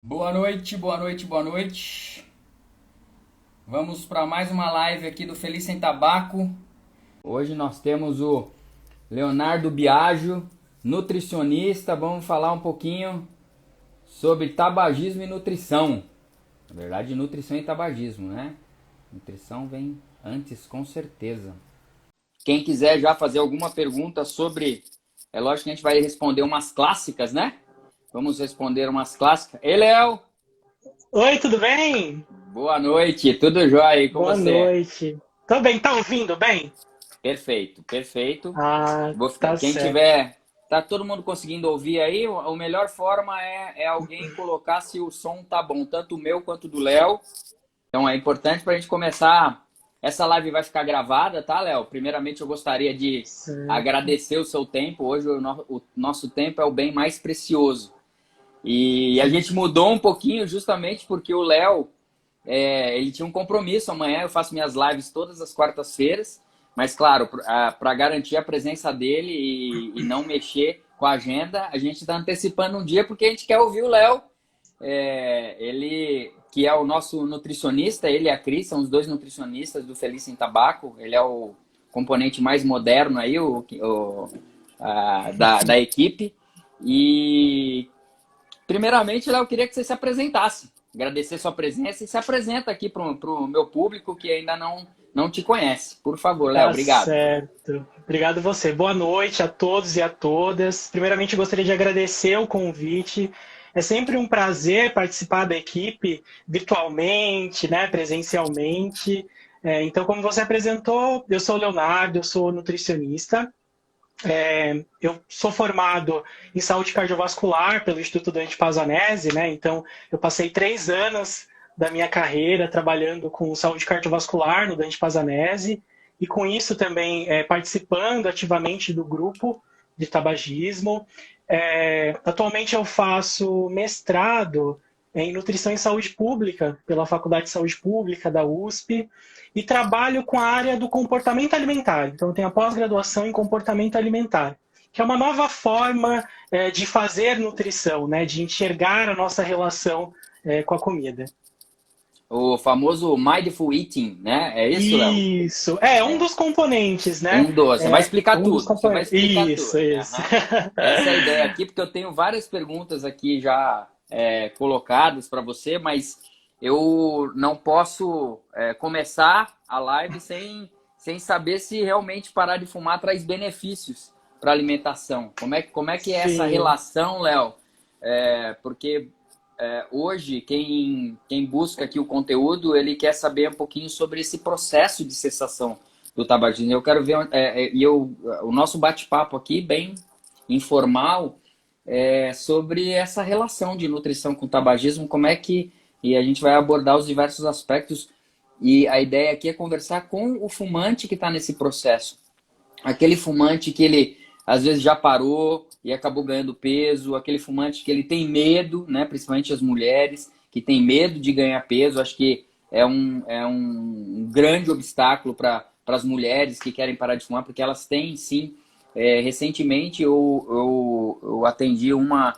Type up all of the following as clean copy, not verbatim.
Boa noite, boa noite, boa noite. Vamos para mais uma live aqui do Feliz Sem Tabaco. Hoje nós temos o Leonardo Biagio, nutricionista. Vamos falar um pouquinho sobre tabagismo e nutrição. Na verdade, nutrição e tabagismo, né? Nutrição vem antes, com certeza. Quem quiser já fazer alguma pergunta sobre... É lógico que a gente vai responder umas clássicas, né? Vamos responder umas clássicas. Ei, Léo! Oi, tudo bem? Boa noite, tudo jóia aí com Boa você? noite. Tô bem, tá ouvindo bem? Perfeito, perfeito. Ah, tá Quem certo. tiver, tá todo mundo conseguindo ouvir aí? A melhor forma é alguém colocar se o som tá bom, tanto o meu quanto do Léo. Então é importante para a gente começar. Essa live vai ficar gravada, tá, Léo? Primeiramente eu gostaria de Certo. agradecer o seu tempo. Hoje o nosso tempo é o bem mais precioso. E a gente mudou um pouquinho justamente porque o Léo ele tinha um compromisso amanhã. Eu faço minhas lives todas as quartas-feiras, mas claro, para garantir a presença dele e não mexer com a agenda, a gente está antecipando um dia porque a gente quer ouvir o Léo. Ele que é o nosso nutricionista, ele e a Cris são os dois nutricionistas do Feliz Sem Tabaco. Ele é o componente mais moderno aí, da equipe. E primeiramente, Léo, eu queria que você se apresentasse. Agradecer sua presença e se apresenta aqui para o meu público que ainda não te conhece. Por favor, Léo, Tá obrigado. certo. Obrigado você. Boa noite a todos e a todas. Primeiramente, gostaria de agradecer o convite. É sempre um prazer participar da equipe virtualmente, né, presencialmente. Então, como você apresentou, eu sou o Leonardo, eu sou nutricionista. Eu sou formado em saúde cardiovascular pelo Instituto Dante Pazanese, né? Então, eu passei 3 anos da minha carreira trabalhando com saúde cardiovascular no Dante Pazanese e com isso também participando ativamente do grupo de tabagismo. Atualmente eu faço mestrado em nutrição e saúde pública pela Faculdade de Saúde Pública da USP e trabalho com a área do comportamento alimentar. Então, eu tenho a pós-graduação em comportamento alimentar, que é uma nova forma de fazer nutrição, né? De enxergar a nossa relação com a comida. O famoso Mindful Eating, né? É isso, Léo? Isso. Um dos componentes, né? Um dos. Você vai explicar Um dos tudo. Você vai componentes. explicar Isso, tudo. isso. Aham. Essa é a ideia aqui, porque eu tenho várias perguntas aqui já colocadas para você, mas eu não posso começar a live sem saber se realmente parar de fumar traz benefícios para a alimentação. Como é que é essa Sim. relação, Léo? Porque hoje quem busca aqui o conteúdo, ele quer saber um pouquinho sobre esse processo de cessação do tabagismo. Eu quero ver o nosso bate-papo aqui bem informal sobre essa relação de nutrição com o tabagismo, como é que e a gente vai abordar os diversos aspectos e a ideia aqui é conversar com o fumante que está nesse processo, aquele fumante que ele às vezes já parou e acabou ganhando peso, aquele fumante que ele tem medo, né? Principalmente as mulheres que têm medo de ganhar peso. Acho que é um grande obstáculo para as mulheres que querem parar de fumar, porque elas têm sim. Recentemente eu atendi uma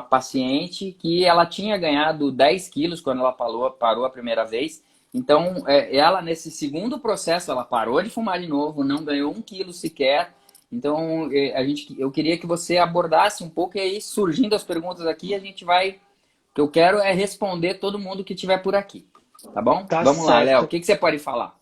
paciente que ela tinha ganhado 10 quilos quando ela parou a primeira vez. Então, ela nesse segundo processo, ela parou de fumar de novo, não ganhou 1 quilo sequer. Então, eu queria que você abordasse um pouco e aí, surgindo as perguntas aqui, a gente vai... O que eu quero é responder todo mundo que estiver por aqui, tá bom? Tá Vamos lá, Léo, o certo. que você pode falar?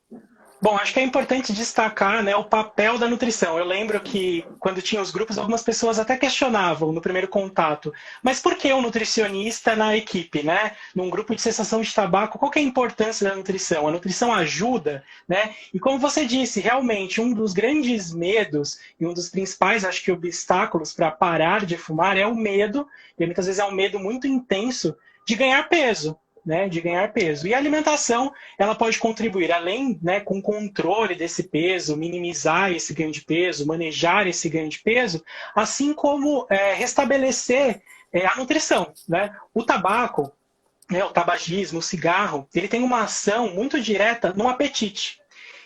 Bom, acho que é importante destacar, né, o papel da nutrição. Eu lembro que quando tinha os grupos, algumas pessoas até questionavam no primeiro contato, mas por que um nutricionista na equipe, né? Num grupo de cessação de tabaco, qual que é a importância da nutrição? A nutrição ajuda, né? E como você disse, realmente um dos grandes medos e um dos principais, acho que, obstáculos para parar de fumar é o medo, e muitas vezes é um medo muito intenso de ganhar peso. Né, de ganhar peso. E a alimentação, ela pode contribuir, além, né, com o controle desse peso, minimizar esse ganho de peso, manejar esse ganho de peso, assim como restabelecer a nutrição. Né? O tabaco, né, o tabagismo, o cigarro, ele tem uma ação muito direta no apetite.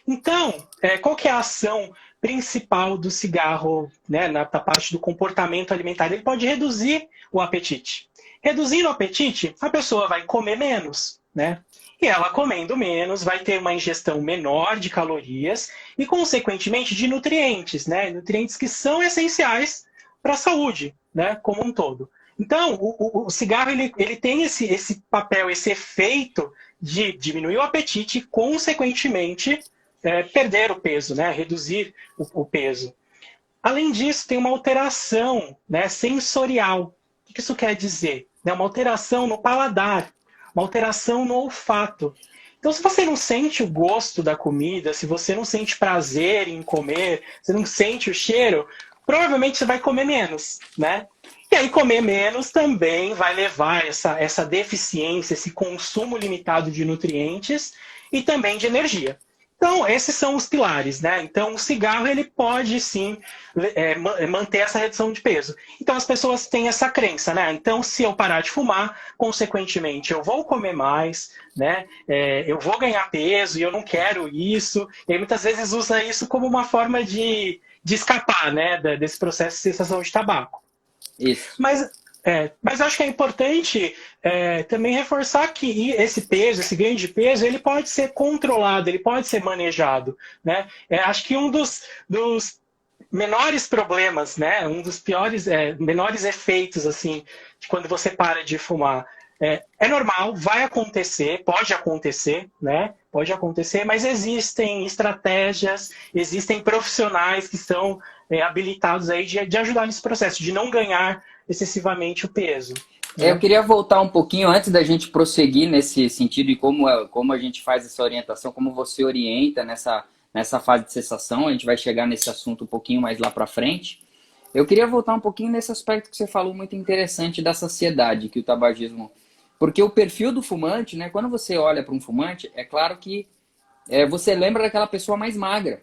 Então, qual que é a ação principal do cigarro, né, na parte do comportamento alimentar? Ele pode reduzir o apetite. Reduzindo o apetite, a pessoa vai comer menos, né? E ela comendo menos vai ter uma ingestão menor de calorias e, consequentemente, de nutrientes, né? Nutrientes que são essenciais para a saúde, né? Como um todo. Então, o cigarro ele tem esse papel, esse efeito de diminuir o apetite e, consequentemente, perder o peso, né? Reduzir o peso. Além disso, tem uma alteração, né, sensorial. O que isso quer dizer? Uma alteração no paladar, uma alteração no olfato. Então, se você não sente o gosto da comida, se você não sente prazer em comer, você não sente o cheiro, provavelmente você vai comer menos, né? E aí, comer menos também vai levar essa deficiência, esse consumo limitado de nutrientes e também de energia. Então, esses são os pilares, né? Então, o cigarro, ele pode, sim, manter essa redução de peso. Então, as pessoas têm essa crença, né? Então, se eu parar de fumar, consequentemente, eu vou comer mais, né? Eu vou ganhar peso e eu não quero isso. E aí, muitas vezes, usa isso como uma forma de escapar, né? Desse processo de cessação de tabaco. Isso. Mas acho que é importante também reforçar que esse peso, esse ganho de peso, ele pode ser controlado, ele pode ser manejado, né? Acho que um dos menores problemas, né? Um dos menores efeitos, assim, de quando você para de fumar. É normal, vai acontecer, pode acontecer, né? Pode acontecer, mas existem estratégias, existem profissionais que são habilitados aí de ajudar nesse processo, de não ganhar excessivamente o peso. Né? Eu queria voltar um pouquinho antes da gente prosseguir nesse sentido e como a gente faz essa orientação, como você orienta nessa fase de cessação. A gente vai chegar nesse assunto um pouquinho mais lá para frente. Eu queria voltar um pouquinho nesse aspecto que você falou muito interessante da saciedade que o tabagismo... Porque o perfil do fumante, né? Quando você olha para um fumante, é claro que você lembra daquela pessoa mais magra.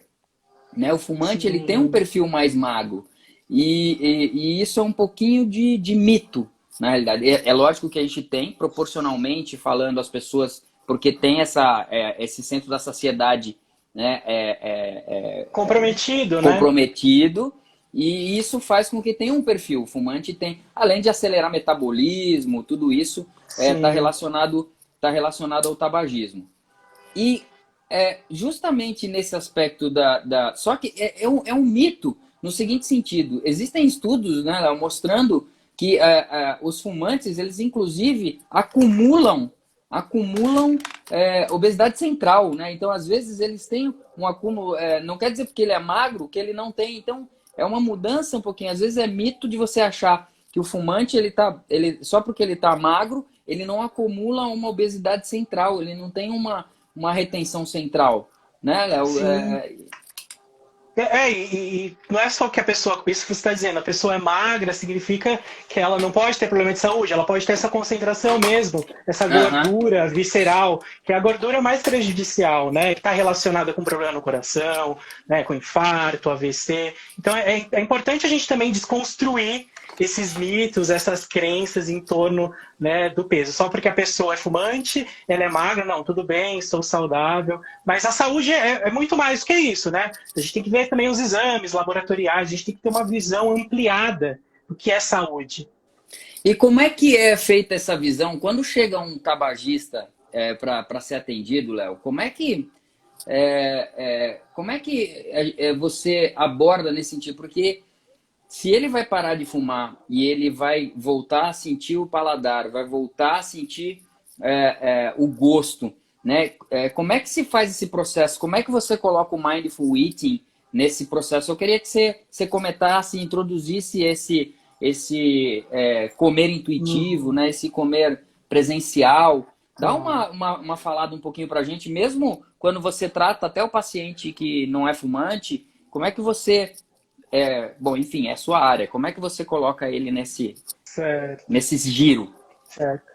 Né? O fumante, Sim. ele tem um perfil mais magro. E isso é um pouquinho de mito, na realidade. É lógico que a gente tem, proporcionalmente falando, as pessoas, porque tem esse centro da saciedade, né? Comprometido, né? Comprometido. E isso faz com que tenha um perfil. O fumante tem, além de acelerar metabolismo, tudo isso está relacionado ao tabagismo. E justamente nesse aspecto Só que é um mito no seguinte sentido. Existem estudos, né, mostrando que os fumantes, eles inclusive acumulam obesidade central, né? Então, às vezes, eles têm um acúmulo... não quer dizer porque ele é magro que ele não tem. Então, é uma mudança um pouquinho. Às vezes é mito de você achar que o fumante, só porque ele está magro, ele não acumula uma obesidade central, ele não tem uma retenção central, né, Léo? E não é só que a pessoa, isso que você está dizendo, a pessoa é magra, significa que ela não pode ter problema de saúde, ela pode ter essa concentração mesmo, essa gordura visceral, que é a gordura mais prejudicial, né? Que está relacionada com problema no coração, né? Com infarto, AVC. Então é importante a gente também desconstruir esses mitos, essas crenças em torno, né, do peso. Só porque a pessoa é fumante, ela é magra, não, tudo bem, estou saudável. Mas a saúde é muito mais do que isso, né? A gente tem que ver também os exames laboratoriais, a gente tem que ter uma visão ampliada do que é saúde. E como é que é feita essa visão? Quando chega um tabagista para ser atendido, Léo, como é que você aborda nesse sentido? Porque se ele vai parar de fumar e ele vai voltar a sentir o paladar, vai voltar a sentir o gosto, né? Como é que se faz esse processo? Como é que você coloca o Mindful Eating nesse processo? Eu queria que você comentasse, introduzisse esse comer intuitivo, né? Esse comer presencial. Dá uma falada um pouquinho pra gente, mesmo quando você trata até o paciente que não é fumante, como é que você... bom, enfim, é a sua área. Como é que você coloca ele nesse giro? Certo.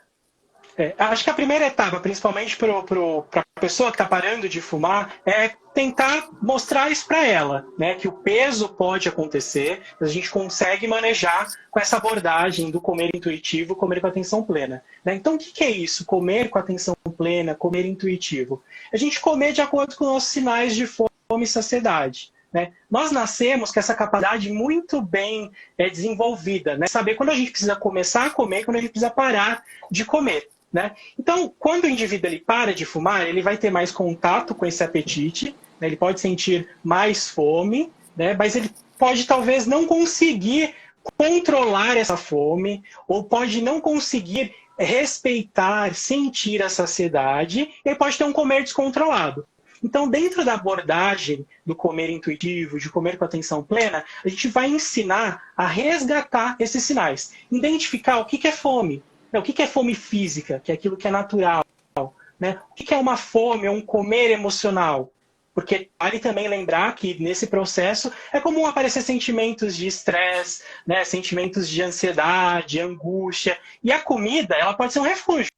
Acho que a primeira etapa, principalmente para a pessoa que está parando de fumar, é tentar mostrar isso para ela, né? Que o peso pode acontecer, a gente consegue manejar com essa abordagem do comer intuitivo, comer com atenção plena. Né? Então, o que é isso? Comer com atenção plena, comer intuitivo? A gente comer de acordo com os nossos sinais de fome e saciedade. né? Nós nascemos com essa capacidade muito bem desenvolvida, né? Saber quando a gente precisa começar a comer, quando a gente precisa parar de comer, né? Então, quando o indivíduo ele para de fumar, ele vai ter mais contato com esse apetite, né? Ele pode sentir mais fome, né? Mas ele pode talvez não conseguir controlar essa fome, ou pode não conseguir respeitar, sentir a saciedade, e pode ter um comer descontrolado. Então, dentro da abordagem do comer intuitivo, de comer com atenção plena, a gente vai ensinar a resgatar esses sinais, identificar o que é fome, o que é fome física, que é aquilo que é natural, né? O que é uma fome, um comer emocional. Porque vale também lembrar que nesse processo é comum aparecer sentimentos de estresse, né? Sentimentos de ansiedade, angústia. E a comida, ela pode ser um refúgio.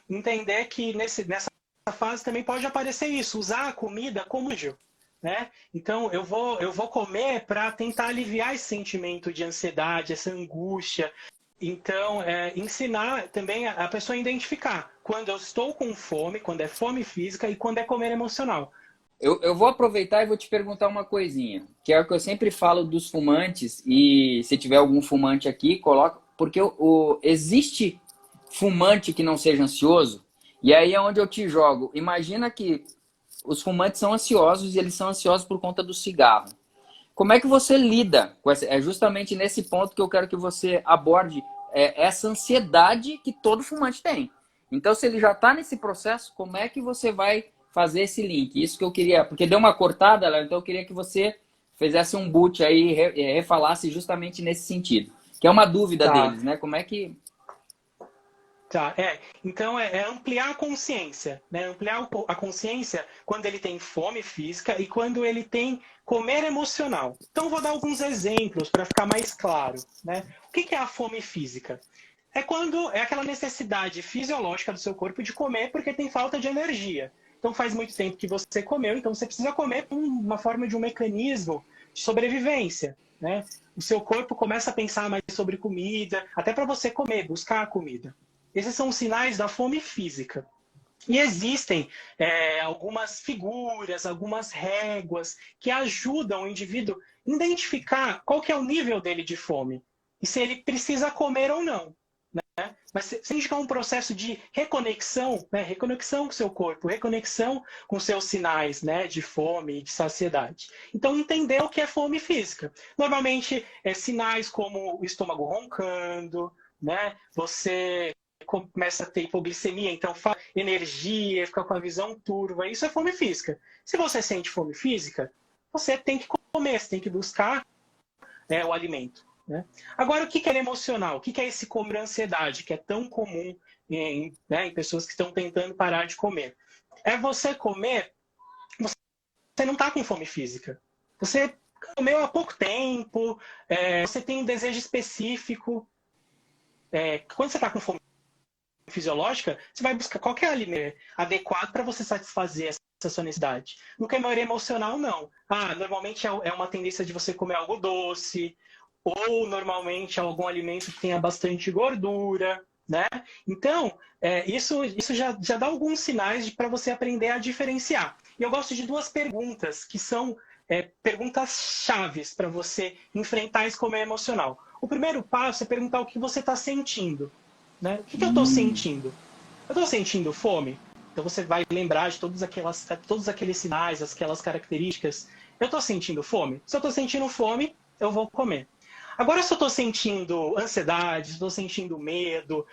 Entender que nessa fase também pode aparecer isso, usar a comida como refúgio, né? Então, eu vou comer para tentar aliviar esse sentimento de ansiedade, essa angústia. Então, ensinar também a pessoa a identificar quando eu estou com fome, quando é fome física e quando é comer emocional. Eu vou aproveitar e vou te perguntar uma coisinha, que é o que eu sempre falo dos fumantes, e se tiver algum fumante aqui, coloca, porque existe fumante que não seja ansioso, e aí é onde eu te jogo. Imagina que os fumantes são ansiosos e eles são ansiosos por conta do cigarro. Como é que você lida com essa? É justamente nesse ponto que eu quero que você aborde essa ansiedade que todo fumante tem. Então, se ele já está nesse processo, como é que você vai fazer esse link? Isso que eu queria, porque deu uma cortada, então eu queria que você fizesse um boot aí e refalasse justamente nesse sentido. Que é uma dúvida Tá. deles, né? Como é que... Tá, então é ampliar a consciência, né? Ampliar a consciência quando ele tem fome física e quando ele tem comer emocional. Então vou dar alguns exemplos para ficar mais claro, né? O que é a fome física? É quando é aquela necessidade fisiológica do seu corpo de comer porque tem falta de energia. Então faz muito tempo que você comeu, então você precisa comer por uma forma de um mecanismo de sobrevivência, né? O seu corpo começa a pensar mais sobre comida, até para você comer, buscar a comida. Esses são os sinais da fome física. E existem algumas figuras, algumas réguas que ajudam o indivíduo a identificar qual que é o nível dele de fome e se ele precisa comer ou não. Né? Mas se indicar um processo de reconexão, né? Reconexão com o seu corpo, reconexão com seus sinais, né? De fome e de saciedade. Então, entender o que é fome física. Normalmente, sinais como o estômago roncando, né? Você começa a ter hipoglicemia, então energia, fica com a visão turva, isso é fome física. Se você sente fome física, você tem que comer, você tem que buscar o alimento. Né? Agora, o que é emocional? O que é esse comer ansiedade, que é tão comum em pessoas que estão tentando parar de comer? É você comer, você não está com fome física. Você comeu há pouco tempo, você tem um desejo específico. Quando você está com fome fisiológica, você vai buscar qualquer alimento adequado para você satisfazer essa sua necessidade. No comer emocional, não. Normalmente é uma tendência de você comer algo doce, ou normalmente algum alimento que tenha bastante gordura, né? Então, isso já dá alguns sinais para você aprender a diferenciar. E eu gosto de duas perguntas, que são perguntas chaves para você enfrentar esse comer emocional. O primeiro passo é perguntar o que você está sentindo. Né? O que eu estou sentindo? Eu estou sentindo fome? Então você vai lembrar de todos aqueles sinais, aquelas características. Eu estou sentindo fome? Se eu estou sentindo fome, eu vou comer. Agora, se eu estou sentindo ansiedade, se estou sentindo medo,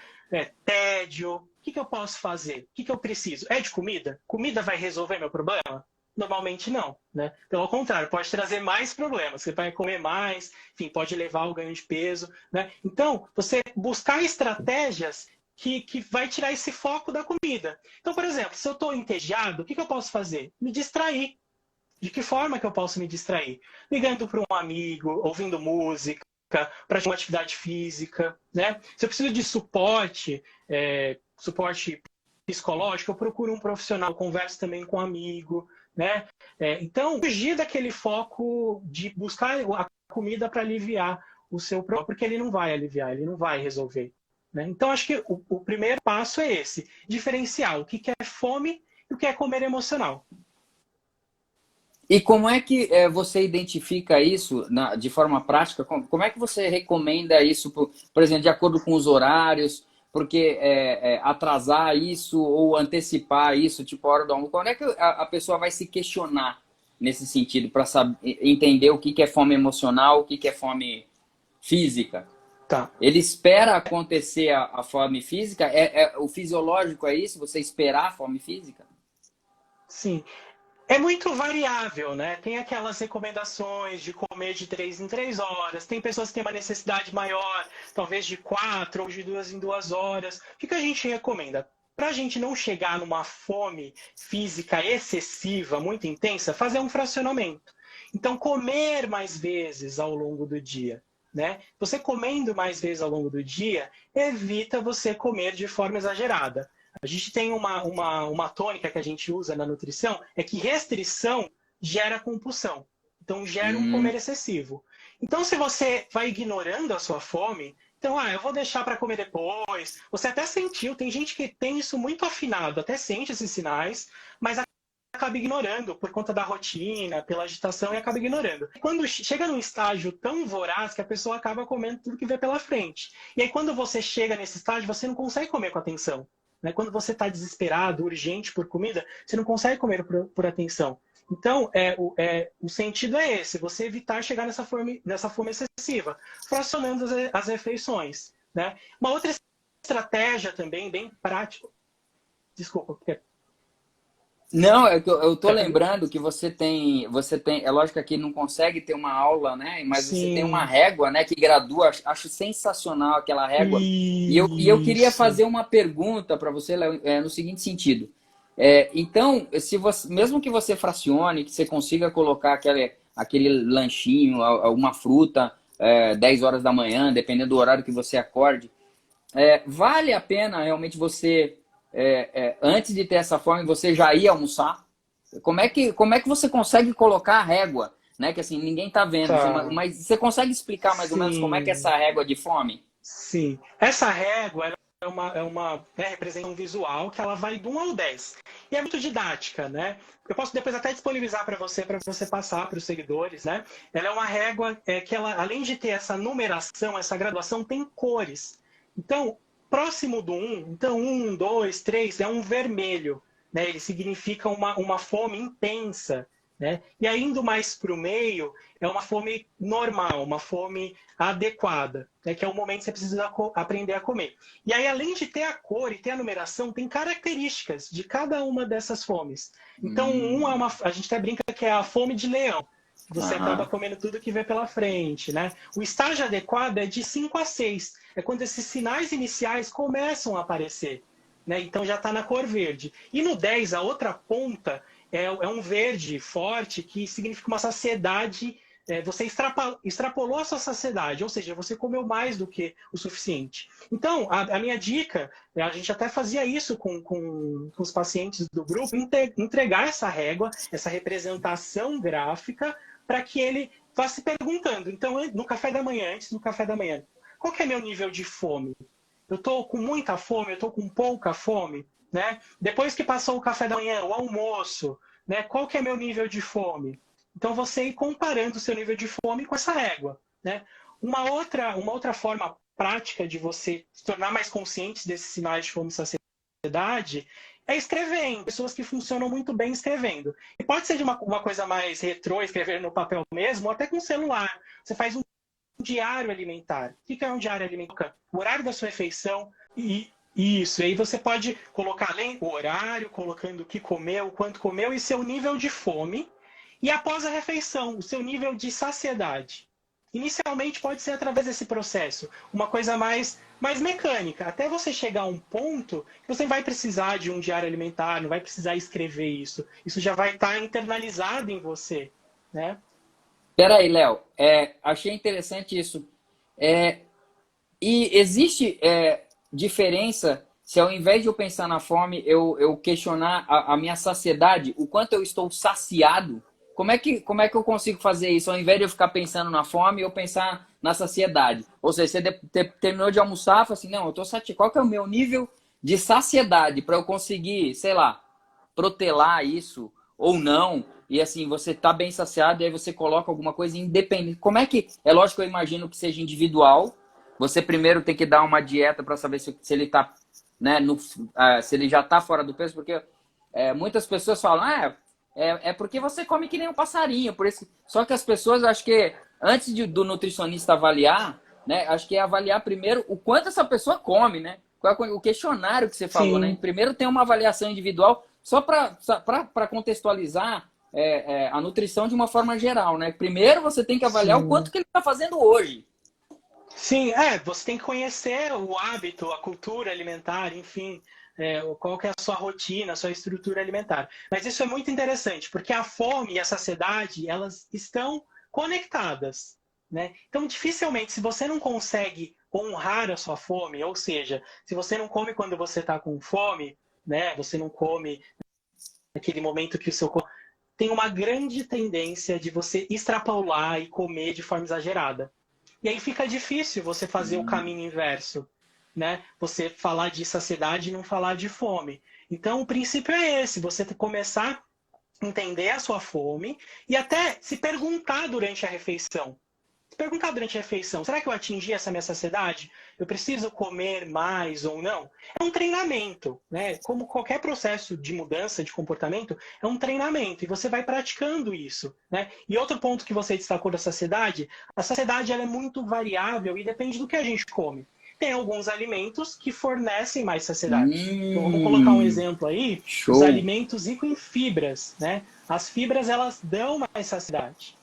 tédio, o que eu posso fazer? O que eu preciso? É de comida? Comida vai resolver meu problema? Normalmente não, né? Pelo contrário, pode trazer mais problemas. Você vai comer mais, enfim, pode levar ao ganho de peso, né? Então, você buscar estratégias que vai tirar esse foco da comida. Então, por exemplo, se eu estou entediado, o que eu posso fazer? Me distrair. De que forma que eu posso me distrair? Ligando para um amigo, ouvindo música, para uma atividade física, né? Se eu preciso de suporte psicológico, eu procuro um profissional, converso também com um amigo, né? Então, fugir daquele foco de buscar a comida para aliviar o seu próprio, porque ele não vai aliviar, ele não vai resolver. Né? Então, acho que o primeiro passo é esse, diferenciar o que é fome e o que é comer emocional. E como é que você identifica isso de forma prática? Como é que você recomenda isso, por exemplo, de acordo com os horários? Porque atrasar isso ou antecipar isso, tipo a hora do almoço, quando é que a pessoa vai se questionar nesse sentido, para entender o que que é fome emocional, o que que é fome física? Tá. Ele espera acontecer a fome física? O fisiológico é isso? Você esperar a fome física? Sim. É muito variável, né? Tem aquelas recomendações de comer de 3 em 3 horas. Tem pessoas que têm uma necessidade maior, talvez de 4 ou de 2 em 2 horas. O que a gente recomenda? Para a gente não chegar numa fome física excessiva, muito intensa, fazer um fracionamento. Então, comer mais vezes ao longo do dia. Né? Você comendo mais vezes ao longo do dia, evita você comer de forma exagerada. A gente tem uma tônica que a gente usa na nutrição, é que restrição gera compulsão. Então, gera um comer excessivo. Então, se você vai ignorando a sua fome, então, eu vou deixar para comer depois. Você até sentiu, tem gente que tem isso muito afinado, até sente esses sinais, mas acaba ignorando por conta da rotina, pela agitação e acaba ignorando. Quando chega num estágio tão voraz que a pessoa acaba comendo tudo que vê pela frente. E aí, quando você chega nesse estágio, você não consegue comer com atenção. Quando você está desesperado, urgente por comida, você não consegue comer por atenção. Então, o sentido é esse, você evitar chegar nessa fome excessiva, fracionando as refeições. Né? Uma outra estratégia também, bem prática. Desculpa, porque... Não, é que eu tô lembrando que é lógico que aqui não consegue ter uma aula, né? Mas você tem uma Sim. régua, né? Que gradua, acho sensacional aquela régua. E eu queria Isso. fazer uma pergunta para você, Léo, no seguinte sentido. Então, se você, mesmo que você fracione, que você consiga colocar aquele lanchinho, uma fruta, 10 horas da manhã, dependendo do horário que você acorde, vale a pena realmente você antes de ter essa fome, você já ia almoçar? Como é que você consegue colocar a régua? Né? Que assim, ninguém tá vendo. Tá. Mas você consegue explicar mais ou menos como é que é Sim. essa régua de fome? Sim. Essa régua ela representa um visual que ela vai do 1 ao 10. E é muito didática, né? Eu posso depois até disponibilizar para você passar para os seguidores, né? Ela é uma régua que ela, além de ter essa numeração, essa graduação, tem cores. Então, próximo do 1, então 1, 2, 3, é um vermelho. Né? Ele significa uma fome intensa. Né? E aí, indo mais para o meio, é uma fome normal, uma fome adequada, né? Que é o momento que você precisa aprender a comer. E aí, além de ter a cor e ter a numeração, tem características de cada uma dessas fomes. Então, a gente até brinca que é a fome de leão. Você acaba Aham. comendo tudo que vê pela frente, né? O estágio adequado é de 5 a 6. É quando esses sinais iniciais começam a aparecer. Né? Então já está na cor verde. E no 10, a outra ponta é um verde forte que significa uma saciedade. Você extrapolou a sua saciedade, ou seja, você comeu mais do que o suficiente. Então, a minha dica, a gente até fazia isso com os pacientes do grupo, entregar essa régua, essa representação gráfica, para que ele vá se perguntando. Então, no café da manhã, antes do café da manhã, qual que é meu nível de fome? Eu estou com muita fome, eu estou com pouca fome? Né? Depois que passou o café da manhã, o almoço, né? Qual que é meu nível de fome? Então, você ir comparando o seu nível de fome com essa régua. Né? Uma outra forma prática de você se tornar mais consciente desses sinais de fome e saciedade é escrevendo. Pessoas que funcionam muito bem escrevendo. E pode ser de uma coisa mais retrô, escrever no papel mesmo, ou até com celular. Você faz um diário alimentar. O que é um diário alimentar? O horário da sua refeição e isso. E aí você pode colocar além o horário, colocando o que comeu, quanto comeu e seu nível de fome. E após a refeição, o seu nível de saciedade. Inicialmente pode ser através desse processo, uma coisa mais mecânica, até você chegar a um ponto que você vai precisar de um diário alimentar, não vai precisar escrever isso. Isso já vai estar internalizado em você, né? Peraí, Léo. Achei interessante isso. E existe diferença se ao invés de eu pensar na fome, eu questionar a minha saciedade, o quanto eu estou saciado? Como é que eu consigo fazer isso? Ao invés de eu ficar pensando na fome, eu pensar na saciedade. Ou seja, você terminou de almoçar, fala assim, não, eu estou satisfeito. Qual que é o meu nível de saciedade para eu conseguir, sei lá, protelar isso ou não? e assim, você tá bem saciado e aí você coloca alguma coisa independente. Como é que... É lógico que eu imagino que seja individual. Você primeiro tem que dar uma dieta para saber se ele tá, né, se ele já tá fora do peso, porque muitas pessoas falam, é porque você come que nem um passarinho, por isso. Só que as pessoas, acho que antes do nutricionista avaliar, né, acho que é avaliar primeiro o quanto essa pessoa come, né? Qual é o questionário que você falou, né? Sim, Primeiro tem uma avaliação individual, só para contextualizar a nutrição de uma forma geral, né? Primeiro você tem que avaliar o sim. quanto que ele está fazendo hoje. Sim, você tem que conhecer o hábito, a cultura alimentar, enfim, qual que é a sua rotina, a sua estrutura alimentar. Mas isso é muito interessante, porque a fome e a saciedade, elas estão conectadas, né? Então, dificilmente, se você não consegue honrar a sua fome, ou seja, se você não come quando você está com fome, né? Você não come naquele momento que o seu corpo tem uma grande tendência de você extrapolar e comer de forma exagerada. E aí fica difícil você fazer o caminho inverso, né? Você falar de saciedade e não falar de fome. Então, o princípio é esse, você começar a entender a sua fome e até se perguntar durante a refeição. Se perguntar durante a refeição, será que eu atingi essa minha saciedade? Eu preciso comer mais ou não? É um treinamento, né? Como qualquer processo de mudança de comportamento, é um treinamento e você vai praticando isso, né? E outro ponto que você destacou da saciedade, a saciedade ela é muito variável e depende do que a gente come. Tem alguns alimentos que fornecem mais saciedade. Então, vamos colocar um Hum, exemplo aí, os show. alimentos ricos em fibras, né? As fibras, elas dão mais saciedade.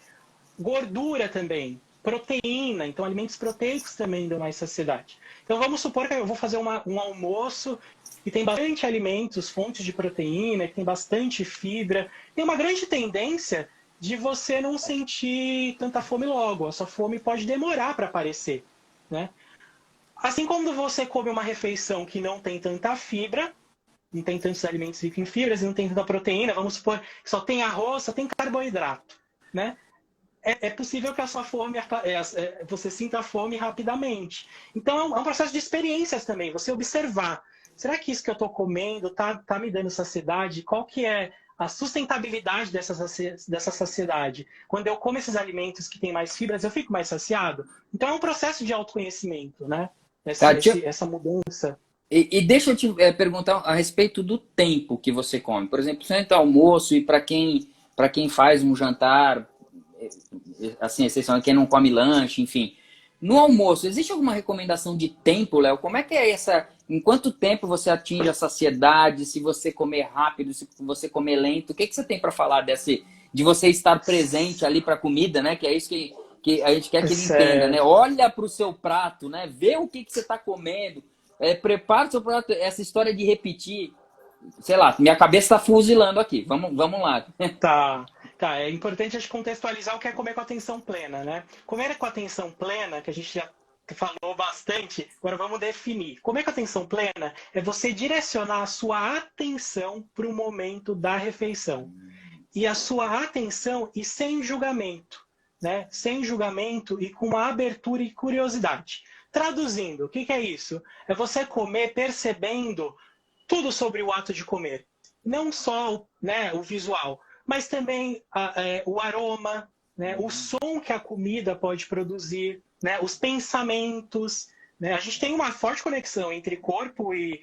Gordura também, proteína, então alimentos proteicos também dão mais saciedade. Então vamos supor que eu vou fazer um almoço e tem bastante alimentos, fontes de proteína, que tem bastante fibra. Tem uma grande tendência de você não sentir tanta fome logo. A sua fome pode demorar para aparecer, né? Assim como você come uma refeição que não tem tanta fibra, não tem tantos alimentos ricos em fibras, não tem tanta proteína, vamos supor que só tem arroz, só tem carboidrato, né? É possível que a sua fome, você sinta a fome rapidamente. Então, é um processo de experiências também, você observar. Será que isso que eu estou comendo tá me dando saciedade? Qual que é a sustentabilidade dessa saciedade? Quando eu como esses alimentos que têm mais fibras, eu fico mais saciado? Então, é um processo de autoconhecimento, né? Tá, Essa mudança. e deixa eu te perguntar a respeito do tempo que você come. Por exemplo, você entra almoço e para quem faz um jantar, assim, exceção quem não come lanche, enfim. No almoço, existe alguma recomendação de tempo, Léo? Como é que é essa? Em quanto tempo você atinge a saciedade? Se você comer rápido, se você comer lento? O que você tem para falar de você estar presente ali para a comida, né? Que é isso que a gente quer que ele entenda, né? Certo. Olha para o seu prato, né? Vê o que você está comendo. Prepara o seu prato. Essa história de repetir, sei lá, minha cabeça está fuzilando aqui. Vamos lá. Tá, tá. É importante a gente contextualizar o que é comer com atenção plena, né? Comer com atenção plena, que a gente já falou bastante, agora vamos definir. Comer com atenção plena é você direcionar a sua atenção para o momento da refeição. E a sua atenção e sem julgamento, né? Sem julgamento e com uma abertura e curiosidade. Traduzindo, o que é isso? É você comer percebendo tudo sobre o ato de comer. Não só, né, o visual, mas também o aroma, né, o som que a comida pode produzir, né, os pensamentos. Né? A gente tem uma forte conexão entre corpo e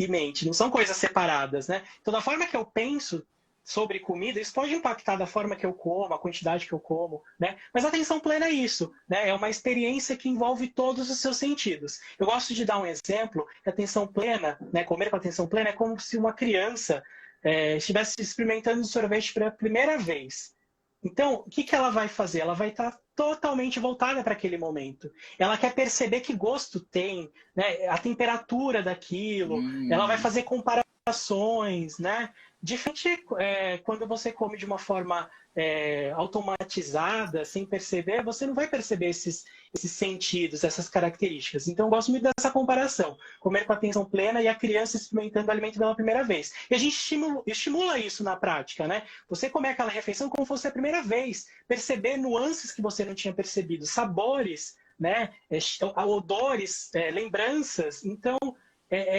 mente, não são coisas separadas. Né? Então, da forma que eu penso sobre comida, isso pode impactar da forma que eu como, a quantidade que eu como, né? Mas a atenção plena é isso, né? É uma experiência que envolve todos os seus sentidos. Eu gosto de dar um exemplo, que a atenção plena, né? Comer com atenção plena é como se uma criança estivesse experimentando sorvete pela primeira vez. Então, o que ela vai fazer? Ela vai estar totalmente voltada para aquele momento. Ela quer perceber que gosto tem, né? A temperatura daquilo, ela vai Hum. fazer comparações, né? Diferente quando você come de uma forma automatizada, sem perceber, você não vai perceber esses sentidos, essas características. Então, eu gosto muito dessa comparação. Comer com atenção plena e a criança experimentando o alimento pela primeira vez. E a gente estimula isso na prática, né? Você comer aquela refeição como se fosse a primeira vez. Perceber nuances que você não tinha percebido, sabores, né? Odores, lembranças. Então,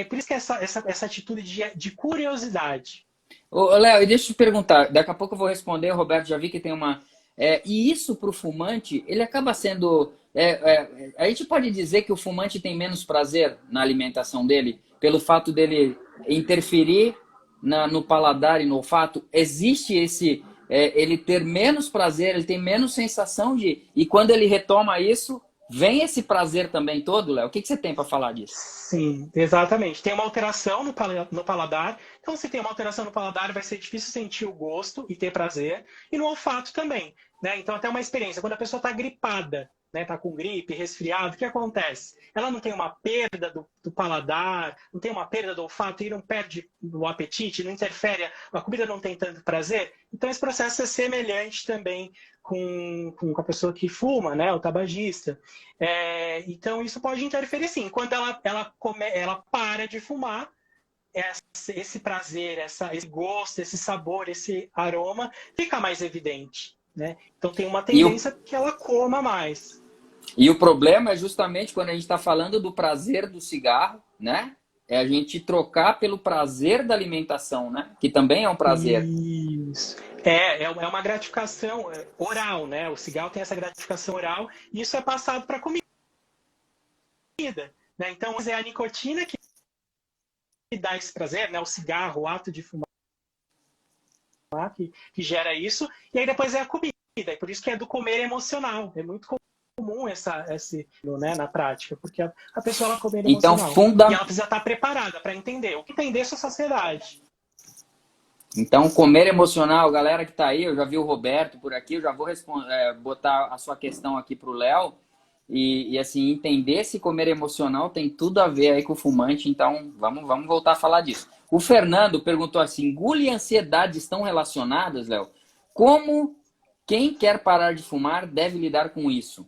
por isso que essa atitude de curiosidade. Ô, Léo, e deixa eu te perguntar, daqui a pouco eu vou responder, o Roberto já vi que tem uma. E isso para o fumante, ele acaba sendo. A gente pode dizer que o fumante tem menos prazer na alimentação dele, pelo fato dele interferir no paladar e no olfato? Existe esse. Ele ter menos prazer, ele tem menos sensação de. E quando ele retoma isso, vem esse prazer também todo, Léo? O que você tem para falar disso? Sim, exatamente. Tem uma alteração no paladar. Então, se tem uma alteração no paladar, vai ser difícil sentir o gosto e ter prazer. E no olfato também, né? Então, até uma experiência. Quando a pessoa está gripada, né? Está com gripe, resfriado, o que acontece? Ela não tem uma perda do paladar, não tem uma perda do olfato, e não perde o apetite, não interfere, a comida não tem tanto prazer. Então, esse processo é semelhante também com a pessoa que fuma, né? O tabagista. Então, isso pode interferir sim. Quando ela para de fumar, esse prazer, esse gosto, esse sabor, esse aroma fica mais evidente, né? Então, tem uma E o, tendência que ela coma mais. e o problema é justamente quando a gente está falando do prazer do cigarro, né? É a gente trocar pelo prazer da alimentação, né? Que também é um prazer. Isso. É uma gratificação oral, né? O cigarro tem essa gratificação oral e isso é passado para a comida, né? Então, é a nicotina que dá esse prazer, né? O cigarro, o ato de fumar que gera isso, e aí depois é a comida. E por isso que é do comer emocional. É muito comum esse, né, na prática, porque a pessoa ela comer Então, emocional. E ela precisa estar preparada para entender o que entender sua saciedade. Então, comer emocional, galera que está aí, eu já vi o Roberto por aqui, eu já vou botar a sua questão aqui para o Léo. E assim, entender se comer emocional tem tudo a ver aí com o fumante, então vamos voltar a falar disso. O Fernando perguntou assim: gula e ansiedade estão relacionadas, Léo? Como quem quer parar de fumar deve lidar com isso?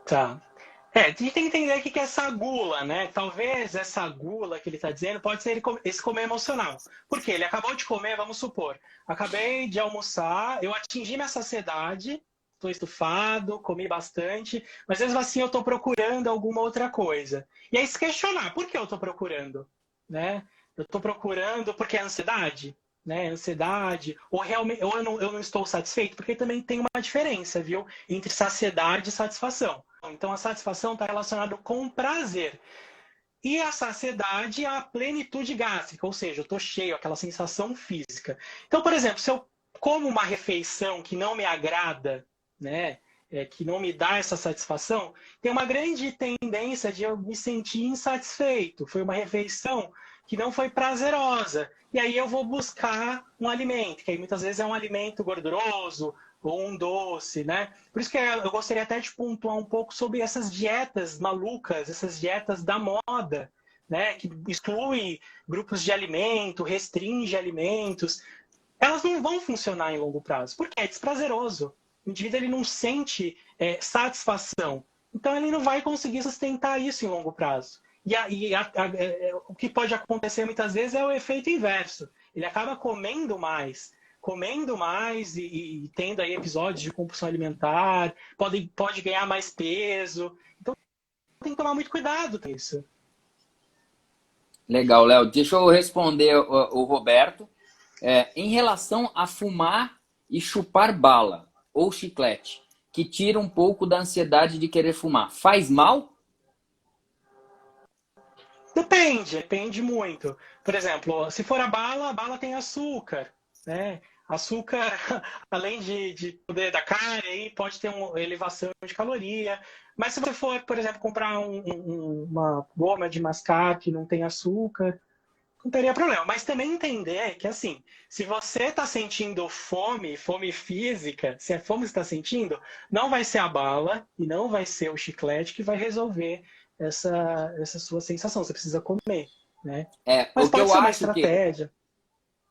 Tá. A gente tem que entender o que é essa gula, né? Talvez essa gula que ele está dizendo pode ser esse comer emocional. Porque ele acabou de comer, vamos supor, acabei de almoçar, eu atingi minha saciedade, estou estufado, comi bastante, mas mesmo assim eu estou procurando alguma outra coisa. E aí se questionar, por que eu estou procurando? Né? Eu estou procurando porque é ansiedade? Né? Ansiedade, ou realmente ou eu não estou satisfeito, porque também tem uma diferença, viu? Entre saciedade e satisfação. Então, a satisfação está relacionada com o prazer. E a saciedade é a plenitude gástrica, ou seja, eu estou cheio, aquela sensação física. Então, por exemplo, se eu como uma refeição que não me agrada, né, que não me dá essa satisfação, tem uma grande tendência de eu me sentir insatisfeito. Foi uma refeição que não foi prazerosa. E aí eu vou buscar um alimento, que aí muitas vezes é um alimento gorduroso, ou um doce, né? Por isso que eu gostaria até de pontuar um pouco sobre essas dietas malucas, essas dietas da moda, né? Que exclui grupos de alimento, restringe alimentos. Elas não vão funcionar em longo prazo, porque é desprazeroso. O indivíduo ele não sente satisfação. Então ele não vai conseguir sustentar isso em longo prazo. O que pode acontecer muitas vezes é o efeito inverso. Ele acaba comendo mais e tendo aí episódios de compulsão alimentar, pode ganhar mais peso. Então tem que tomar muito cuidado com isso. Legal, Léo. Deixa eu responder o Roberto. Em relação a fumar e chupar bala ou chiclete, que tira um pouco da ansiedade de querer fumar, faz mal? Depende muito. Por exemplo, se for a bala tem açúcar, né? Açúcar, além de poder da carne, aí pode ter uma elevação de caloria. Mas se você for, por exemplo, comprar uma goma de mascar que não tem açúcar, não teria problema. Mas também entender que, assim, se você está sentindo fome física, se a fome está sentindo, não vai ser a bala e não vai ser o chiclete que vai resolver essa sua sensação. Você precisa comer, né? Mas O que pode eu ser uma acho que estratégia.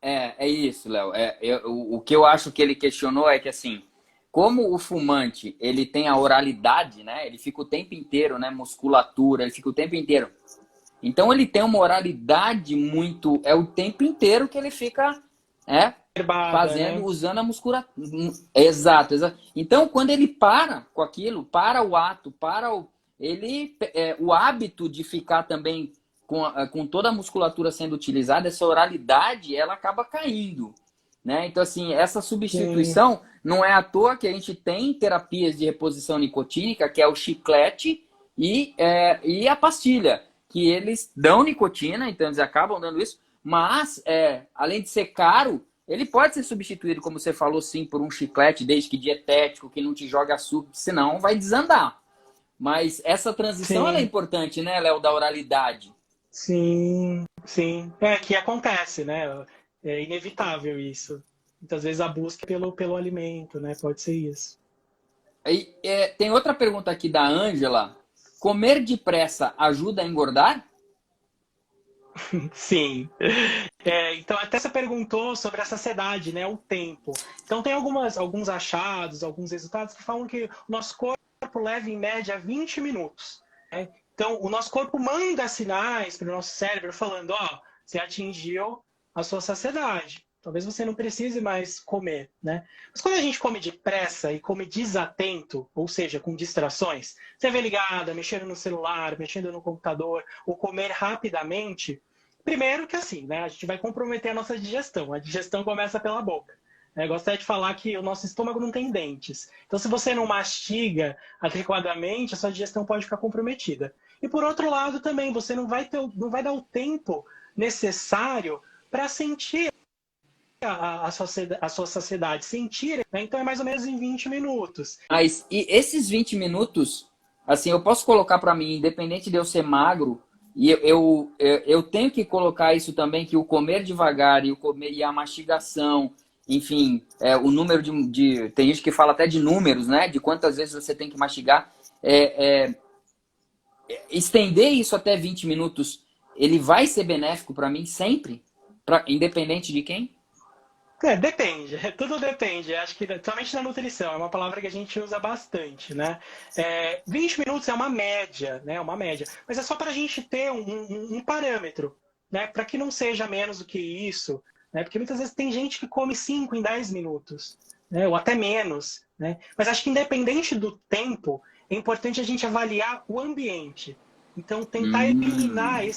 é isso, Léo. O que eu acho que ele questionou é que, assim, como o fumante ele tem a oralidade, né? Ele fica o tempo inteiro, né? Musculatura, ele fica o tempo inteiro. Então ele tem uma oralidade muito. É o tempo inteiro que ele fica Herbada, fazendo, né? usando a musculatura. Exato, exato. Então, quando ele para com aquilo, para o ato, o hábito de ficar também com toda a musculatura sendo utilizada, essa oralidade, ela acaba caindo, né? Então, assim, essa substituição, não é à toa que a gente tem terapias de reposição nicotínica, que é o chiclete e a pastilha, que eles dão nicotina, então eles acabam dando isso, mas, além de ser caro, ele pode ser substituído, como você falou, sim, por um chiclete, desde que dietético, que não te joga açúcar, senão vai desandar. Mas essa transição ela é Sim, importante, né, Léo, da oralidade. sim, sim. É que acontece, né? É inevitável isso. Muitas vezes a busca é pelo alimento, né? Pode ser isso. Aí, tem outra pergunta aqui da Ângela. Comer depressa ajuda a engordar? Sim. Então, até você perguntou sobre a saciedade, né? O tempo. Então, tem alguns achados, alguns resultados que falam que o nosso corpo leva, em média, 20 minutos. Né? Então, o nosso corpo manda sinais para o nosso cérebro falando, ó, você atingiu a sua saciedade. Talvez você não precise mais comer, né? Mas quando a gente come depressa e come desatento, ou seja, com distrações, TV ligada, mexendo no celular, mexendo no computador, ou comer rapidamente, primeiro que assim, né? A gente vai comprometer a nossa digestão. A digestão começa pela boca. Eu gostaria de falar que o nosso estômago não tem dentes. Então, se você não mastiga adequadamente, a sua digestão pode ficar comprometida. E por outro lado, também, você não vai dar o tempo necessário para sentir a sua saciedade. Sentir, né? Então é mais ou menos em 20 minutos. Mas e esses 20 minutos, assim, eu posso colocar para mim, independente de eu ser magro, e eu tenho que colocar isso também, que o comer devagar e a mastigação, enfim, o número tem gente que fala até de números, né? De quantas vezes você tem que mastigar. Estender isso até 20 minutos, ele vai ser benéfico para mim sempre? Independente de quem? Depende, tudo depende. Acho que, somente na nutrição, é uma palavra que a gente usa bastante, né? 20 minutos é uma média, né? Uma média. Mas é só para a gente ter um parâmetro, né? Para que não seja menos do que isso, né? Porque muitas vezes tem gente que come 5 em 10 minutos, né? Ou até menos, né? Mas acho que independente do tempo, é importante a gente avaliar o ambiente. Então, tentar eliminar Hum.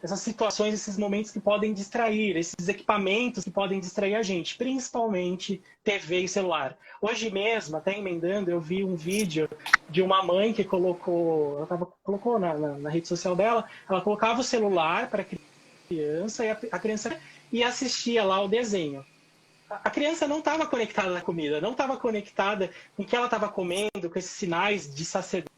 essas situações, esses momentos que podem distrair, esses equipamentos que podem distrair a gente, principalmente TV e celular. Hoje mesmo, até emendando, eu vi um vídeo de uma mãe que colocou na rede social dela, ela colocava o celular para a criança e a criança ia assistia lá o desenho. A criança não estava conectada na comida, não estava conectada com o que ela estava comendo, com esses sinais de saciedade,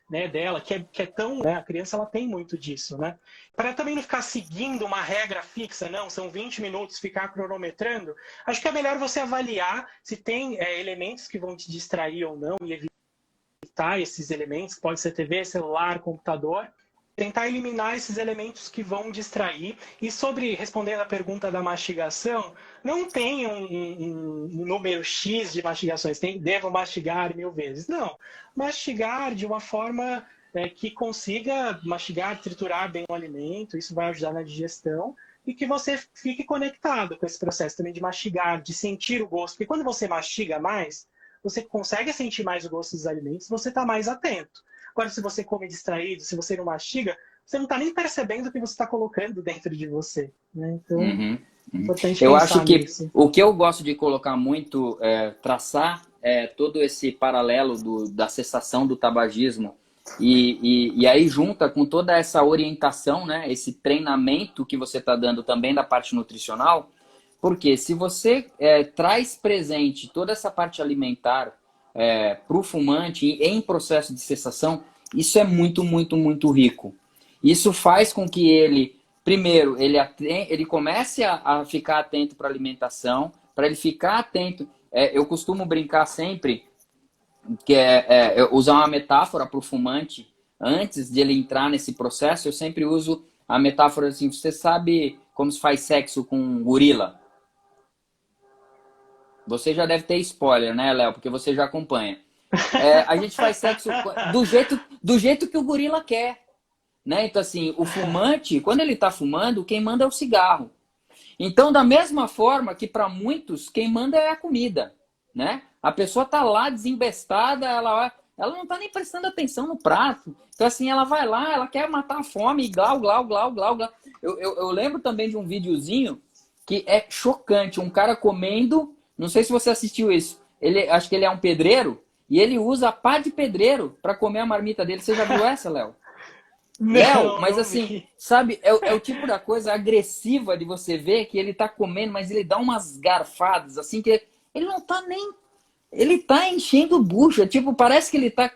né, dela, que é tão... Né, a criança ela tem muito disso, né? Para também não ficar seguindo uma regra fixa, não, são 20 minutos, ficar cronometrando, acho que é melhor você avaliar se tem elementos que vão te distrair ou não e evitar esses elementos, pode ser TV, celular, computador, tentar eliminar esses elementos que vão distrair. E respondendo a pergunta da mastigação, não tem um número X de mastigações, devo mastigar 1000 vezes. Não, mastigar de uma forma que consiga mastigar, triturar bem o alimento, isso vai ajudar na digestão, e que você fique conectado com esse processo também de mastigar, de sentir o gosto. Porque quando você mastiga mais, você consegue sentir mais o gosto dos alimentos, você está mais atento. Agora, se você come distraído, se você não mastiga, você não está nem percebendo o que você está colocando dentro de você. Né? Então, Uhum, é uhum. importante Eu acho pensar que nisso. o que eu gosto de colocar muito, traçar todo esse paralelo da cessação do tabagismo e aí junta com toda essa orientação, né, esse treinamento que você está dando também da parte nutricional, porque se você traz presente toda essa parte alimentar para o fumante em processo de cessação, isso é muito, muito, muito rico. Isso faz com que ele, primeiro, ele comece a ficar atento para a alimentação, para ele ficar atento. Eu costumo brincar sempre que eu usar uma metáfora para o fumante antes de ele entrar nesse processo. Eu sempre uso a metáfora assim: você sabe como se faz sexo com um gorila? Você já deve ter spoiler, né, Léo? Porque você já acompanha. A gente faz sexo do jeito que o gorila quer. Né? Então, assim, o fumante, quando ele está fumando, quem manda é o cigarro. Então, da mesma forma que para muitos, quem manda é a comida. Né? A pessoa está lá desembestada, ela ela não tá nem prestando atenção no prato. Então, assim, ela vai lá, ela quer matar a fome, e glau, glau, glau, glau, glau. Eu lembro também de um videozinho que é chocante. Um cara comendo, não sei se você assistiu isso. Acho que ele é um pedreiro, e ele usa a pá de pedreiro para comer a marmita dele. Você já viu essa, Léo? Léo, Não, mas não assim, vi. sabe, é o tipo da coisa agressiva de você ver que ele tá comendo, mas ele dá umas garfadas, assim, que ele não tá nem. Ele tá enchendo bucha, tipo, parece que ele tá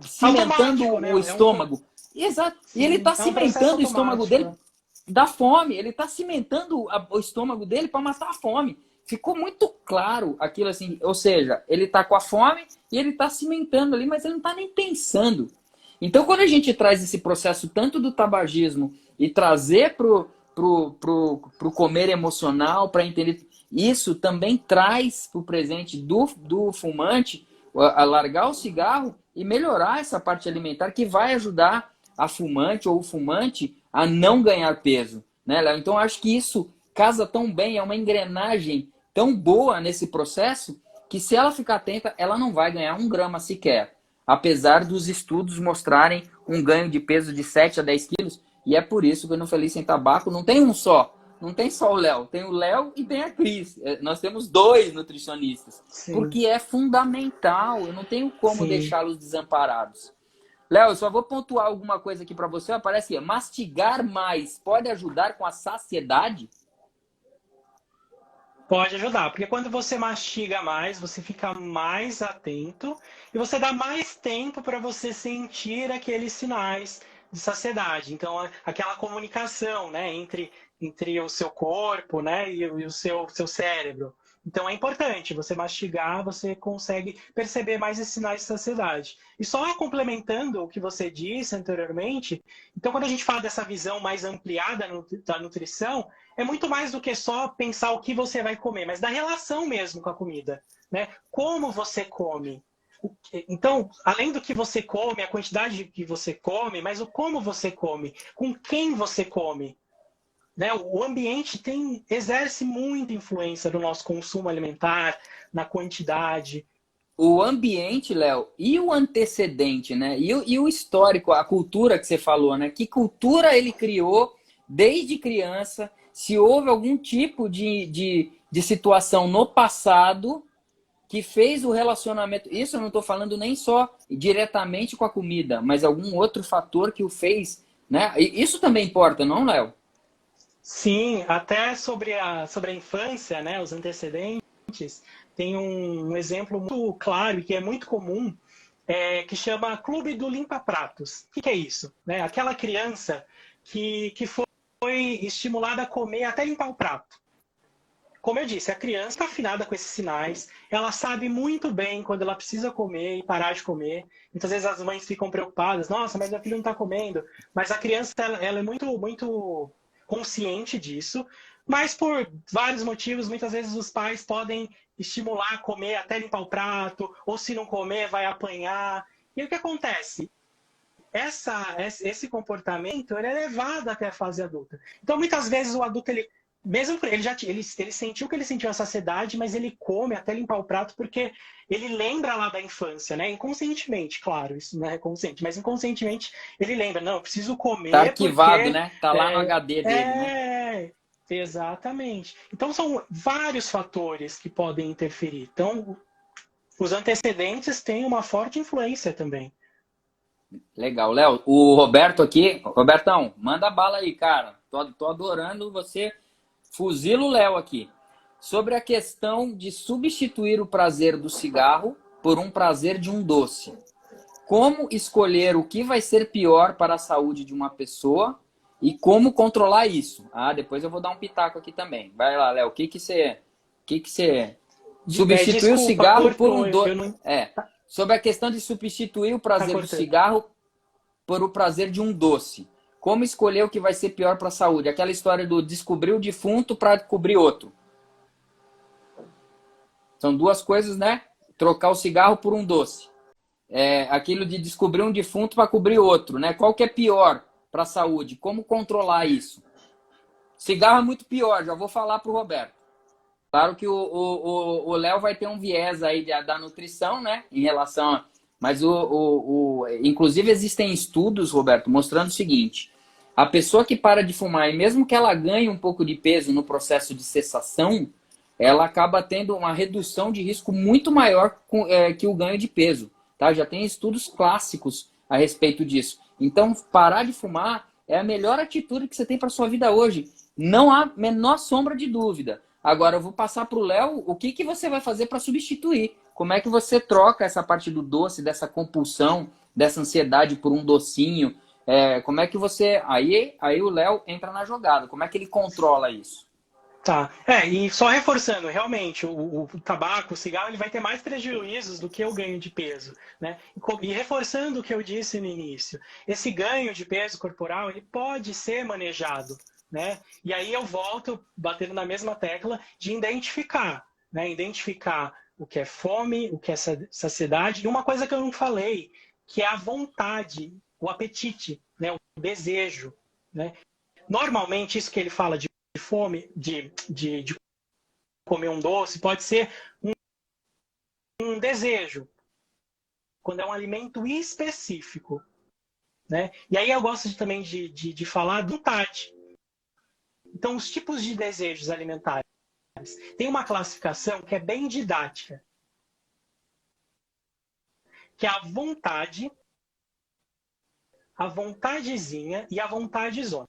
cimentando Automático, né? o estômago. Exato. E ele Sim, tá é um processo cimentando o estômago automático. dele da fome. Ele tá cimentando o estômago dele para matar a fome. Ficou muito claro aquilo assim, ou seja, ele tá com a fome e ele tá cimentando ali, mas ele não tá nem pensando. Então, quando a gente traz esse processo tanto do tabagismo e trazer pro comer emocional, para entender, isso também traz para o presente do fumante a largar o cigarro e melhorar essa parte alimentar que vai ajudar a fumante ou o fumante a não ganhar peso. Né, Léo? Então, acho que isso casa tão bem, é uma engrenagem tão boa nesse processo que se ela ficar atenta, ela não vai ganhar 1 grama sequer, apesar dos estudos mostrarem um ganho de peso de 7 a 10 quilos. E é por isso que no Feliz Sem Tabaco não tem um só. Não tem só o Léo. Tem o Léo e tem a Cris. Nós temos 2 nutricionistas. Sim, Porque é fundamental. Eu não tenho como sim. deixá-los desamparados. Léo, eu só vou pontuar alguma coisa aqui para você. Aparece aqui. Mastigar mais pode ajudar com a saciedade? Pode ajudar, porque quando você mastiga mais, você fica mais atento e você dá mais tempo para você sentir aqueles sinais de saciedade. Então, aquela comunicação, né, entre o seu corpo, né, e o seu cérebro. Então, é importante você mastigar, você consegue perceber mais esses sinais de saciedade. E só complementando o que você disse anteriormente, então, quando a gente fala dessa visão mais ampliada da nutrição, é muito mais do que só pensar o que você vai comer, mas da relação mesmo com a comida, né? Como você come. Então, além do que você come, a quantidade que você come, mas o como você come, com quem você come, né? O ambiente exerce muita influência no nosso consumo alimentar, na quantidade. O ambiente, Léo, e o antecedente, né? E o histórico, a cultura que você falou, né? Que cultura ele criou desde criança? Se houve algum tipo de situação no passado que fez o relacionamento. Isso eu não estou falando nem só diretamente com a comida, mas algum outro fator que o fez, né? E isso também importa, não, Léo? Sim, até sobre a infância, né, os antecedentes, tem um exemplo muito claro e que é muito comum, que chama Clube do Limpa Pratos. O que é isso? Né? Aquela criança que foi estimulada a comer até limpar o prato. Como eu disse, a criança está afinada com esses sinais, ela sabe muito bem quando ela precisa comer e parar de comer. Muitas vezes as mães ficam preocupadas, nossa, mas meu filho não está comendo. Mas a criança ela é muito, muito consciente disso, mas por vários motivos, muitas vezes os pais podem estimular a comer até limpar o prato, ou se não comer, vai apanhar. E o que acontece? Esse comportamento ele é levado até a fase adulta. Então, muitas vezes o adulto mesmo ele sentiu que ele sentiu a saciedade, mas ele come até limpar o prato porque ele lembra lá da infância, né? Inconscientemente, claro, isso não é consciente, mas inconscientemente ele lembra, não, eu preciso Tá comer arquivado, porque né? Tá lá no HD dele, né? é exatamente. Então são vários fatores que podem interferir. Então os antecedentes têm uma forte influência também. Legal, Léo. O Roberto aqui, Robertão, manda bala aí, cara. Tô adorando você. Fuzila o Léo aqui. Sobre a questão de substituir o prazer do cigarro por um prazer de um doce. Como escolher o que vai ser pior para a saúde de uma pessoa e como controlar isso? Ah, depois eu vou dar um pitaco aqui também. Vai lá, Léo. O que que você substituir o Desculpa, cigarro por um cortou, doce? eu não. Sobre a questão de substituir o Tá prazer do cortando. cigarro por o prazer de um doce. Como escolher o que vai ser pior para a saúde? Aquela história do descobrir o defunto para cobrir outro. São duas coisas, né? Trocar o cigarro por um doce. Aquilo de descobrir um defunto para cobrir outro, né? Qual que é pior para a saúde? Como controlar isso? Cigarro é muito pior, já vou falar para o Roberto. Claro que o Léo vai ter um viés aí da nutrição, né? Em relação a. Mas inclusive existem estudos, Roberto, mostrando o seguinte: a pessoa que para de fumar, e mesmo que ela ganhe um pouco de peso no processo de cessação, ela acaba tendo uma redução de risco muito maior que o ganho de peso. Tá? Já tem estudos clássicos a respeito disso. Então, parar de fumar é a melhor atitude que você tem para sua vida hoje. Não há menor sombra de dúvida. Agora, eu vou passar para o Léo o que você vai fazer para substituir. Como é que você troca essa parte do doce, dessa compulsão, dessa ansiedade por um docinho? Como é que você... Aí o Léo entra na jogada. Como é que ele controla isso? Tá. E só reforçando, realmente, o tabaco, o cigarro, ele vai ter mais prejuízos do que o ganho de peso, né? E reforçando o que eu disse no início, esse ganho de peso corporal, ele pode ser manejado, né? E aí eu volto batendo na mesma tecla de identificar, né? Identificar o que é fome, o que é saciedade, e uma coisa que eu não falei, que é a vontade, o apetite, né? O desejo, né? Normalmente, isso que ele fala de fome, de comer um doce, pode ser um desejo, quando é um alimento específico, né? E aí eu gosto também de falar de vontade. Então, os tipos de desejos alimentares. Tem uma classificação que é bem didática, que é a vontade, a vontadezinha e a vontadezona.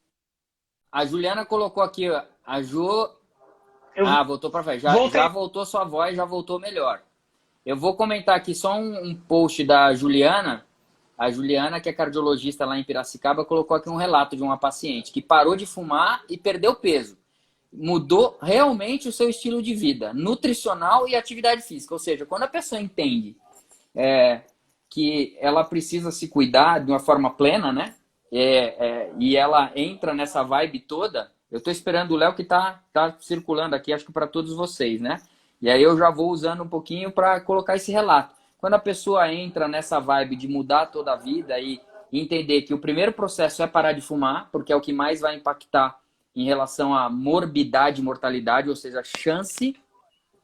A Juliana colocou aqui, ó, a Ju... voltou para frente. Já voltou sua voz, já voltou melhor. Eu vou comentar aqui só um post da Juliana. A Juliana, que é cardiologista lá em Piracicaba, colocou aqui um relato de uma paciente que parou de fumar e perdeu peso. Mudou realmente o seu estilo de vida, nutricional e atividade física. Ou seja, quando a pessoa entende que ela precisa se cuidar de uma forma plena, né? E ela entra nessa vibe toda. Eu estou esperando o Léo que tá circulando aqui, acho que para todos vocês, né? E aí eu já vou usando um pouquinho para colocar esse relato. Quando a pessoa entra nessa vibe de mudar toda a vida e entender que o primeiro processo é parar de fumar, porque é o que mais vai impactar em relação à morbidade e mortalidade, ou seja, a chance,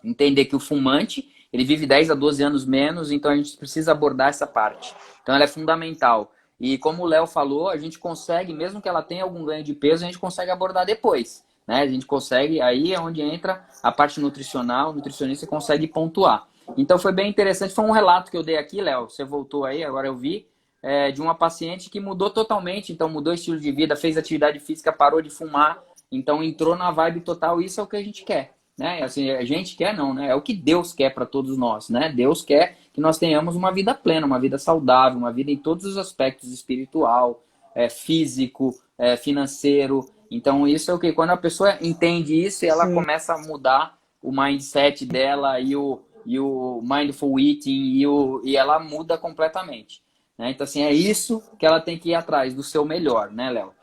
entender que o fumante, ele vive 10 a 12 anos menos, então a gente precisa abordar essa parte. Então ela é fundamental. E como o Léo falou, a gente consegue, mesmo que ela tenha algum ganho de peso, a gente consegue abordar depois. Né? A gente consegue, aí é onde entra a parte nutricional, o nutricionista consegue pontuar. Então foi bem interessante, foi um relato que eu dei aqui, Léo, você voltou aí, agora eu vi, de uma paciente que mudou totalmente, então mudou estilo de vida, fez atividade física, parou de fumar, então entrou na vibe total, isso é o que a gente quer. Né? Assim, a gente quer não, né? É o que Deus quer para todos nós, né? Deus quer que nós tenhamos uma vida plena, uma vida saudável, uma vida em todos os aspectos, espiritual, físico, financeiro. Então isso é o que quando a pessoa entende isso, ela Sim. começa a mudar o mindset dela e o mindful eating e ela muda completamente. Né? Então assim, é isso que ela tem que ir atrás do seu melhor, né, Léo?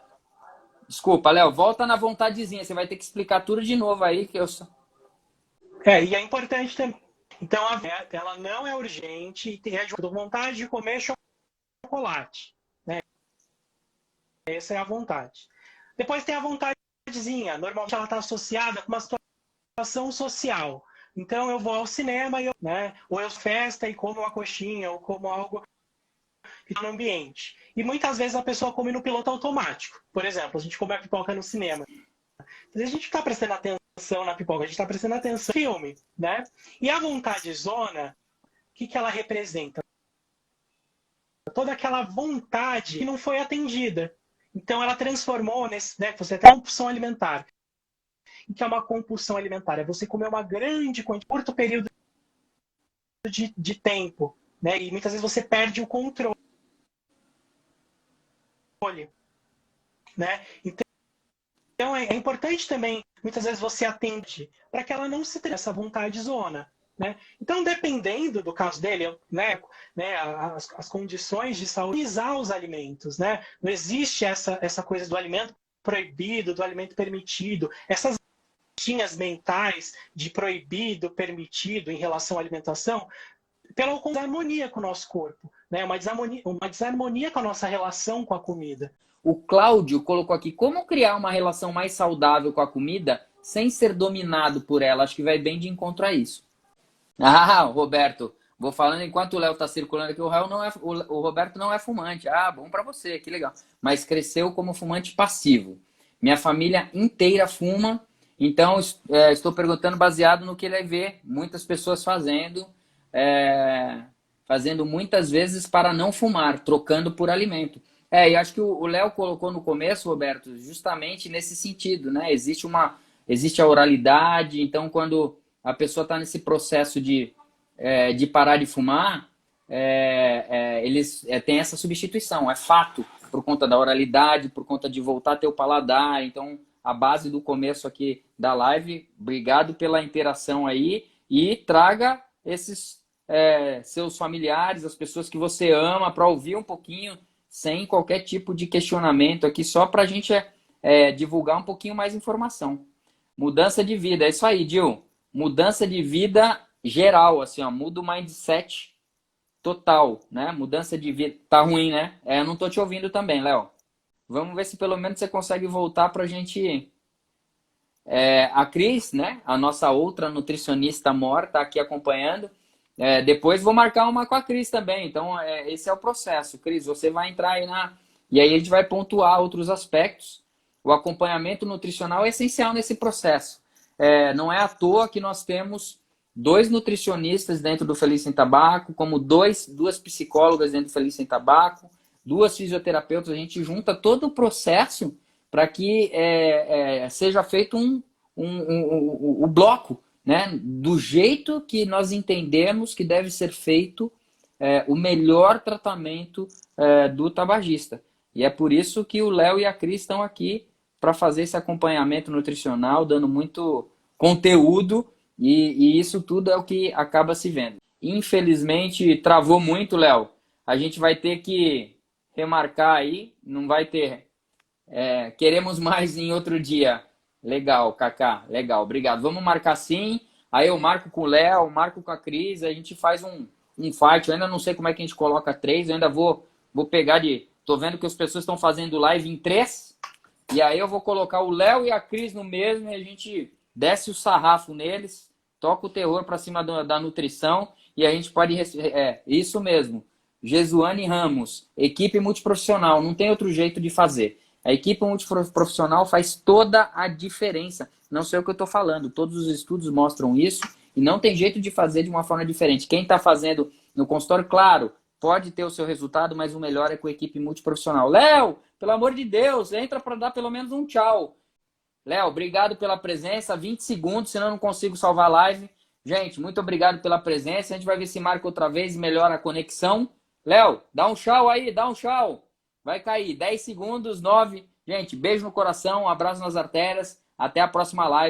Desculpa, Léo, volta na vontadezinha, você vai ter que explicar tudo de novo aí que eu e é importante também. Então, a meta, ela não é urgente e tem a vontade de comer chocolate. Né? Essa é a vontade. Depois tem a vontadezinha. Normalmente ela está associada com uma situação social. Então, eu vou ao cinema, né? Ou eu festa e como uma coxinha, ou como algo que está no ambiente. E muitas vezes a pessoa come no piloto automático. Por exemplo, a gente come a pipoca no cinema. Mas a gente está prestando atenção na pipoca, a gente está prestando atenção no filme, né? E a vontadezona, o que ela representa? Toda aquela vontade que não foi atendida. Então ela transformou nesse, né? Você tem compulsão alimentar. O que é uma compulsão alimentar? É você comer uma grande quantidade, curto período de tempo, né? E muitas vezes você perde o controle, né? Então é importante também, muitas vezes você atende para que ela não se tenha essa vontade zona. Né? Então, dependendo do caso dele, né, as condições de saúde, usar os alimentos. Né? Não existe essa coisa do alimento proibido, do alimento permitido. Essas listinhas mentais de proibido, permitido em relação à alimentação, pela desarmonia com o nosso corpo. Né? Uma desarmonia com a nossa relação com a comida. O Cláudio colocou aqui, como criar uma relação mais saudável com a comida sem ser dominado por ela. Acho que vai bem de encontro a isso. Ah, Roberto, vou falando enquanto o Léo tá circulando aqui, o Roberto não é fumante. Ah, bom para você, que legal. Mas cresceu como fumante passivo. Minha família inteira fuma, então estou perguntando baseado no que ele vê muitas pessoas fazendo, fazendo muitas vezes para não fumar, trocando por alimento. E acho que o Léo colocou no começo, Roberto, justamente nesse sentido, né? Existe a oralidade, então quando a pessoa está nesse processo de parar de fumar, eles têm essa substituição, é fato, por conta da oralidade, por conta de voltar a ter o paladar. Então, a base do começo aqui da live, obrigado pela interação aí, e traga esses seus familiares, as pessoas que você ama, para ouvir um pouquinho, sem qualquer tipo de questionamento aqui, só para a gente divulgar um pouquinho mais informação. Mudança de vida, é isso aí, Dil. Mudança de vida geral, assim, ó, muda o mindset total, né? Mudança de vida. Tá ruim, né? Eu não tô te ouvindo também, Léo. Vamos ver se pelo menos você consegue voltar pra gente. A Cris, né? A nossa outra nutricionista mor, tá aqui acompanhando. Depois vou marcar uma com a Cris também. Então, esse é o processo. Cris, você vai entrar aí E aí a gente vai pontuar outros aspectos. O acompanhamento nutricional é essencial nesse processo. Não é à toa que nós temos 2 nutricionistas dentro do Feliz Sem Tabaco, como duas psicólogas dentro do Feliz Sem Tabaco, 2 fisioterapeutas. A gente junta todo o processo para que seja feito o bloco, né? Do jeito que nós entendemos que deve ser feito o melhor tratamento do tabagista. E é por isso que o Léo e a Cris estão aqui para fazer esse acompanhamento nutricional, dando muito conteúdo, e isso tudo é o que acaba se vendo. Infelizmente, travou muito, Léo. A gente vai ter que remarcar aí, não vai ter. Queremos mais em outro dia. Legal, Kaká, legal, obrigado. Vamos marcar sim, aí eu marco com o Léo, marco com a Cris, a gente faz um fight. Eu ainda não sei como é que a gente coloca 3, eu ainda vou pegar de... Tô vendo que as pessoas estão fazendo live em 3, e aí eu vou colocar o Léo e a Cris no mesmo, e a gente desce o sarrafo neles, toca o terror para cima da nutrição, e a gente pode... isso mesmo. Jesuane Ramos, equipe multiprofissional, não tem outro jeito de fazer. A equipe multiprofissional faz toda a diferença. Não sei o que eu estou falando, todos os estudos mostram isso, e não tem jeito de fazer de uma forma diferente. Quem está fazendo no consultório, claro, pode ter o seu resultado, mas o melhor é com a equipe multiprofissional. Léo, pelo amor de Deus, entra para dar pelo menos um tchau. Léo, obrigado pela presença. 20 segundos, senão eu não consigo salvar a live. Gente, muito obrigado pela presença. A gente vai ver se marca outra vez e melhora a conexão. Léo, dá um tchau aí, dá um tchau. Vai cair. 10 segundos, 9. Gente, beijo no coração, um abraço nas artérias. Até a próxima live.